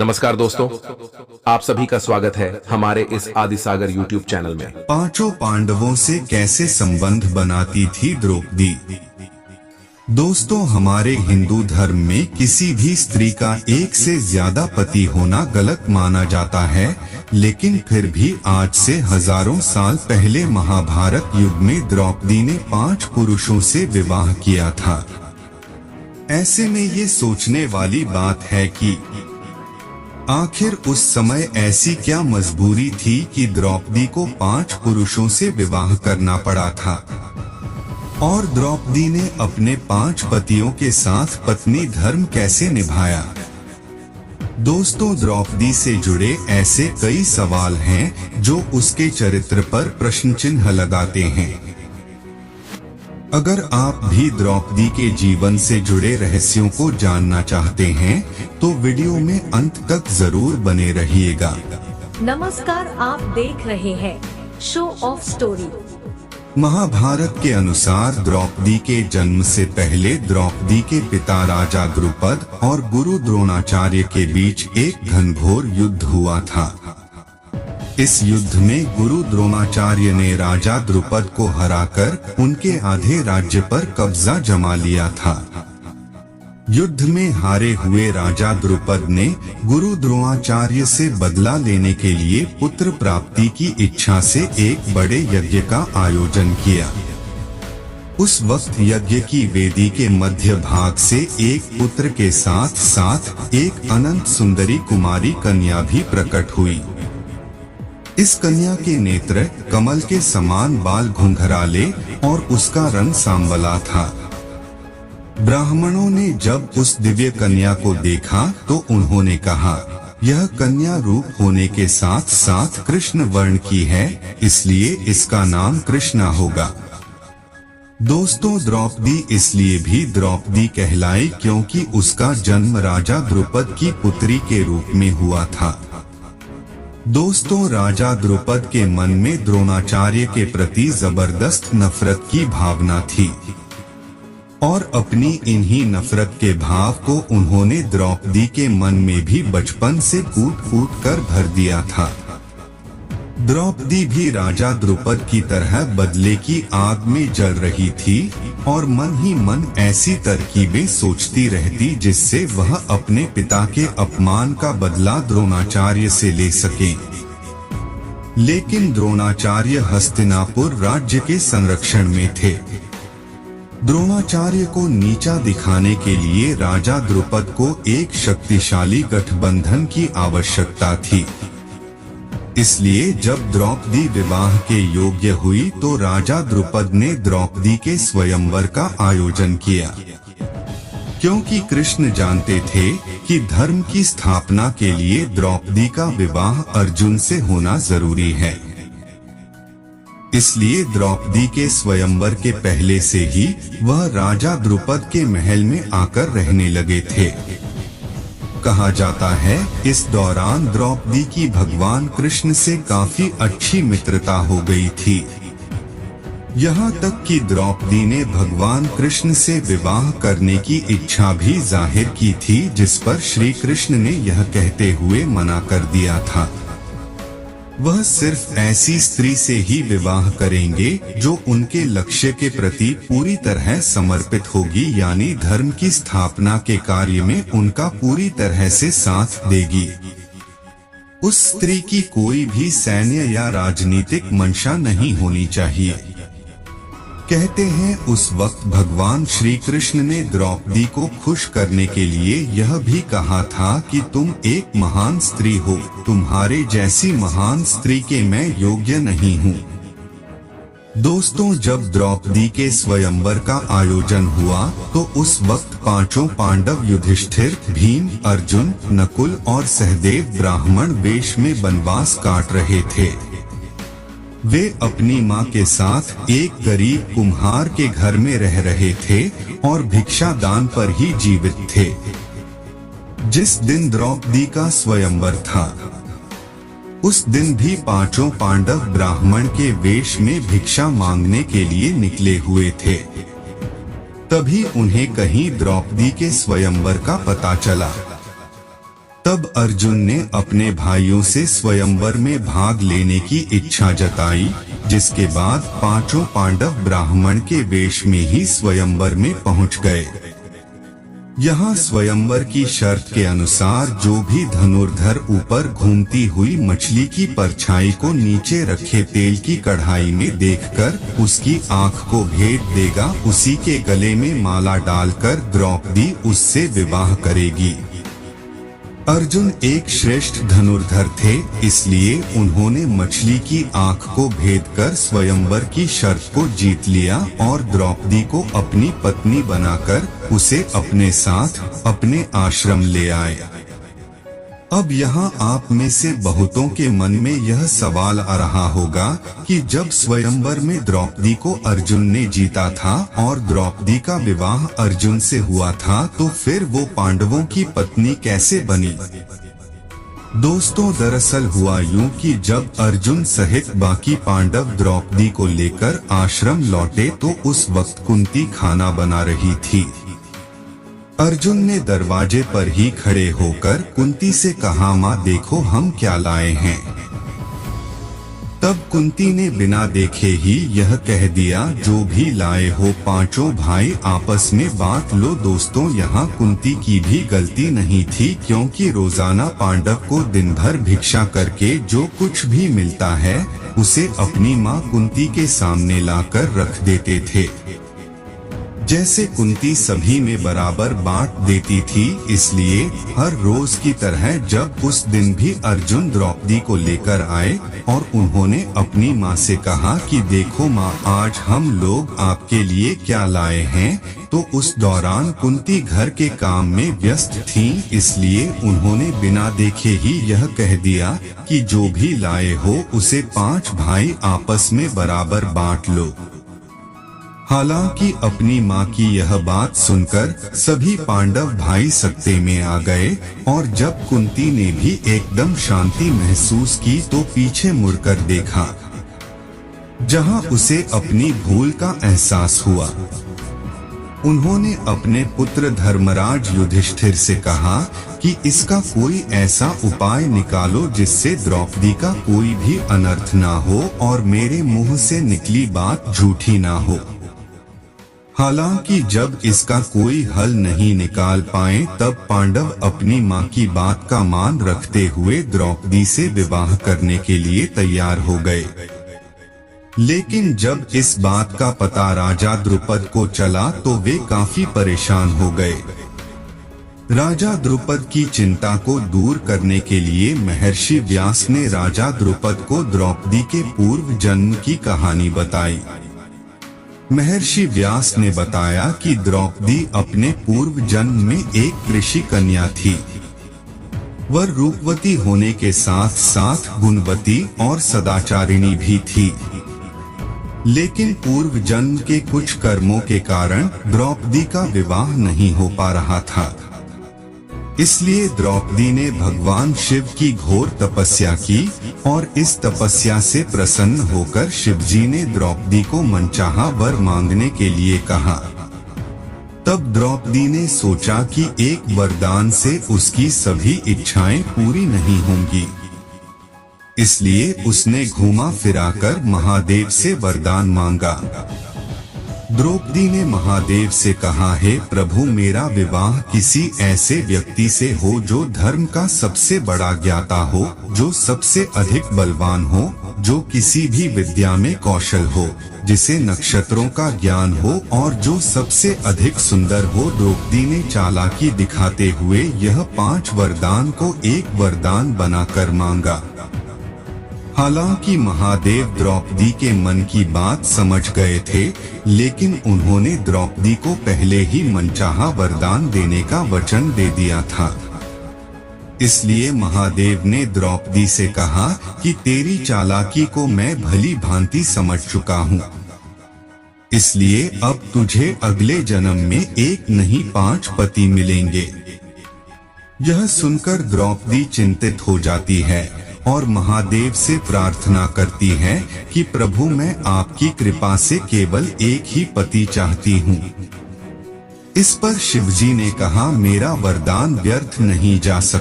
नमस्कार दोस्तों, आप सभी का स्वागत है हमारे इस आदिसागर YouTube चैनल में। पांचों पांडवों से कैसे संबंध बनाती थी द्रौपदी। दोस्तों, हमारे हिंदू धर्म में किसी भी स्त्री का एक से ज्यादा पति होना गलत माना जाता है, लेकिन फिर भी आज से हजारों साल पहले महाभारत युग में द्रौपदी ने 5 पुरुषों से विवाह किया था। ऐसे में ये सोचने वाली बात है कि आखिर उस समय ऐसी क्या मजबूरी थी कि द्रौपदी को 5 पुरुषों से विवाह करना पड़ा था, और द्रौपदी ने अपने 5 पतियों के साथ पत्नी धर्म कैसे निभाया। दोस्तों, द्रौपदी से जुड़े ऐसे कई सवाल हैं जो उसके चरित्र पर प्रश्न चिन्ह लगाते हैं। अगर आप भी द्रौपदी के जीवन से जुड़े रहस्यों को जानना चाहते हैं तो वीडियो में अंत तक जरूर बने रहिएगा। नमस्कार, आप देख रहे हैं शो ऑफ स्टोरी। महाभारत के अनुसार द्रौपदी के जन्म से पहले द्रौपदी के पिता राजा द्रुपद और गुरु द्रोणाचार्य के बीच एक घनघोर युद्ध हुआ था। इस युद्ध में गुरु द्रोणाचार्य ने राजा द्रुपद को हराकर उनके आधे राज्य पर कब्जा जमा लिया था। युद्ध में हारे हुए राजा द्रुपद ने गुरु द्रोणाचार्य से बदला लेने के लिए पुत्र प्राप्ति की इच्छा से एक बड़े यज्ञ का आयोजन किया। उस वक्त यज्ञ की वेदी के मध्य भाग से एक पुत्र के साथ साथ एक अनंत सुंदरी कुमारी कन्या भी प्रकट हुई। इस कन्या के नेत्र कमल के समान, बाल घुंघराले और उसका रंग सांवला था। ब्राह्मणों ने जब उस दिव्य कन्या को देखा तो उन्होंने कहा, यह कन्या रूप होने के साथ साथ कृष्ण वर्ण की है, इसलिए इसका नाम कृष्णा होगा। दोस्तों, द्रौपदी इसलिए भी द्रौपदी कहलाई क्योंकि उसका जन्म राजा द्रुपद की पुत्री के रूप में हुआ था। दोस्तों, राजा द्रुपद के मन में द्रोणाचार्य के प्रति जबरदस्त नफरत की भावना थी और अपनी इन्हीं नफरत के भाव को उन्होंने द्रौपदी के मन में भी बचपन से कूट कूट कर भर दिया था। द्रौपदी भी राजा द्रुपद की तरह बदले की आग में जल रही थी और मन ही मन ऐसी तरकीबें सोचती रहती जिससे वह अपने पिता के अपमान का बदला द्रोणाचार्य से ले सके। लेकिन द्रोणाचार्य हस्तिनापुर राज्य के संरक्षण में थे। द्रोणाचार्य को नीचा दिखाने के लिए राजा द्रुपद को एक शक्तिशाली गठबंधन की आवश्यकता थी। इसलिए जब द्रौपदी विवाह के योग्य हुई तो राजा द्रुपद ने द्रौपदी के स्वयंवर का आयोजन किया, क्योंकि कृष्ण जानते थे कि धर्म की स्थापना के लिए द्रौपदी का विवाह अर्जुन से होना जरूरी है। इसलिए द्रौपदी के स्वयंवर के पहले से ही वह राजा द्रुपद के महल में आकर रहने लगे थे। कहा जाता है इस दौरान द्रौपदी की भगवान कृष्ण से काफी अच्छी मित्रता हो गई थी। यहाँ तक कि द्रौपदी ने भगवान कृष्ण से विवाह करने की इच्छा भी जाहिर की थी, जिस पर श्री कृष्ण ने यह कहते हुए मना कर दिया था, वह सिर्फ ऐसी स्त्री से ही विवाह करेंगे जो उनके लक्ष्य के प्रति पूरी तरह समर्पित होगी, यानी धर्म की स्थापना के कार्य में उनका पूरी तरह से साथ देगी। उस स्त्री की कोई भी सैन्य या राजनीतिक मंशा नहीं होनी चाहिए। कहते हैं उस वक्त भगवान श्री कृष्ण ने द्रौपदी को खुश करने के लिए यह भी कहा था कि तुम एक महान स्त्री हो, तुम्हारे जैसी महान स्त्री के मैं योग्य नहीं हूँ। दोस्तों, जब द्रौपदी के स्वयंवर का आयोजन हुआ तो उस वक्त 5 पांडव युधिष्ठिर, भीम, अर्जुन, नकुल और सहदेव ब्राह्मण वेश में वनवास काट रहे थे। वे अपनी मां के साथ एक गरीब कुम्हार के घर में रह रहे थे और भिक्षा दान पर ही जीवित थे। जिस दिन द्रौपदी का स्वयंवर था उस दिन भी 5 पांडव ब्राह्मण के वेश में भिक्षा मांगने के लिए निकले हुए थे। तभी उन्हें कहीं द्रौपदी के स्वयंवर का पता चला। तब अर्जुन ने अपने भाइयों से स्वयंवर में भाग लेने की इच्छा जताई, जिसके बाद पांचों पांडव ब्राह्मण के वेश में ही स्वयंवर में पहुंच गए। यहाँ स्वयंवर की शर्त के अनुसार जो भी धनुर्धर ऊपर घूमती हुई मछली की परछाई को नीचे रखे तेल की कढ़ाई में देखकर उसकी आंख को भेद देगा, उसी के गले में माला डालकर द्रौपदी उससे विवाह करेगी। अर्जुन एक श्रेष्ठ धनुर्धर थे, इसलिए उन्होंने मछली की आंख को भेदकर स्वयंवर की शर्त को जीत लिया और द्रौपदी को अपनी पत्नी बनाकर उसे अपने साथ अपने आश्रम ले आए। अब यहाँ आप में से बहुतों के मन में यह सवाल आ रहा होगा कि जब स्वयंवर में द्रौपदी को अर्जुन ने जीता था और द्रौपदी का विवाह अर्जुन से हुआ था, तो फिर वो पांडवों की पत्नी कैसे बनी? दोस्तों, दरअसल हुआ यूं कि जब अर्जुन सहित बाकी पांडव द्रौपदी को लेकर आश्रम लौटे तो उस वक्त कुंती खाना बना रही थी। अर्जुन ने दरवाजे पर ही खड़े होकर कुंती से कहा, माँ देखो हम क्या लाए हैं। तब कुंती ने बिना देखे ही यह कह दिया, जो भी लाए हो पांचों भाई आपस में बांट लो। दोस्तों, यहाँ कुंती की भी गलती नहीं थी, क्योंकि रोजाना पांडव को दिन भर भिक्षा करके जो कुछ भी मिलता है उसे अपनी माँ कुंती के सामने लाकर रख देते थे। जैसे कुंती सभी में बराबर बांट देती थी, इसलिए हर रोज की तरह जब उस दिन भी अर्जुन द्रौपदी को लेकर आए और उन्होंने अपनी माँ से कहा कि देखो माँ, आज हम लोग आपके लिए क्या लाए हैं, तो उस दौरान कुंती घर के काम में व्यस्त थी, इसलिए उन्होंने बिना देखे ही यह कह दिया कि जो भी लाए हो उसे 5 भाई आपस में बराबर बांट लो। हालांकि अपनी माँ की यह बात सुनकर सभी पांडव भाई सकते में आ गए और जब कुंती ने भी एकदम शांति महसूस की तो पीछे मुड़कर देखा, जहां उसे अपनी भूल का एहसास हुआ। उन्होंने अपने पुत्र धर्मराज युधिष्ठिर से कहा कि इसका कोई ऐसा उपाय निकालो जिससे द्रौपदी का कोई भी अनर्थ ना हो और मेरे मुंह से निकली बात झूठी ना हो। हालांकि जब इसका कोई हल नहीं निकाल पाए तब पांडव अपनी माँ की बात का मान रखते हुए द्रौपदी से विवाह करने के लिए तैयार हो गए। लेकिन जब इस बात का पता राजा द्रुपद को चला तो वे काफी परेशान हो गए। राजा द्रुपद की चिंता को दूर करने के लिए महर्षि व्यास ने राजा द्रुपद को द्रौपदी के पूर्व जन्म की कहानी बताई। महर्षि व्यास ने बताया कि द्रौपदी अपने पूर्व जन्म में एक ऋषि कन्या थी। वह रूपवती होने के साथ साथ गुणवती और सदाचारिणी भी थी, लेकिन पूर्व जन्म के कुछ कर्मों के कारण द्रौपदी का विवाह नहीं हो पा रहा था। इसलिए द्रौपदी ने भगवान शिव की घोर तपस्या की और इस तपस्या से प्रसन्न होकर शिवजी ने द्रौपदी को मनचाहा वर मांगने के लिए कहा। तब द्रौपदी ने सोचा कि एक वरदान से उसकी सभी इच्छाएं पूरी नहीं होंगी, इसलिए उसने घूमा फिराकर महादेव से वरदान मांगा। द्रौपदी ने महादेव से कहा, हे प्रभु, मेरा विवाह किसी ऐसे व्यक्ति से हो जो धर्म का सबसे बड़ा ज्ञाता हो, जो सबसे अधिक बलवान हो, जो किसी भी विद्या में कौशल हो, जिसे नक्षत्रों का ज्ञान हो और जो सबसे अधिक सुंदर हो। द्रौपदी ने चालाकी दिखाते हुए यह 5 वरदान को एक वरदान बनाकर मांगा। हालांकि महादेव द्रौपदी के मन की बात समझ गए थे, लेकिन उन्होंने द्रौपदी को पहले ही मनचाहा वरदान देने का वचन दे दिया था। इसलिए महादेव ने द्रौपदी से कहा कि तेरी चालाकी को मैं भली भांति समझ चुका हूँ, इसलिए अब तुझे अगले जन्म में 1 नहीं 5 पति मिलेंगे। यह सुनकर द्रौपदी चिंतित हो जाती है और महादेव से प्रार्थना करती है कि प्रभु, मैं आपकी कृपा से केवल एक ही पति चाहती हूँ। इस पर शिवजी ने कहा, मेरा वरदान व्यर्थ नहीं जा सकता।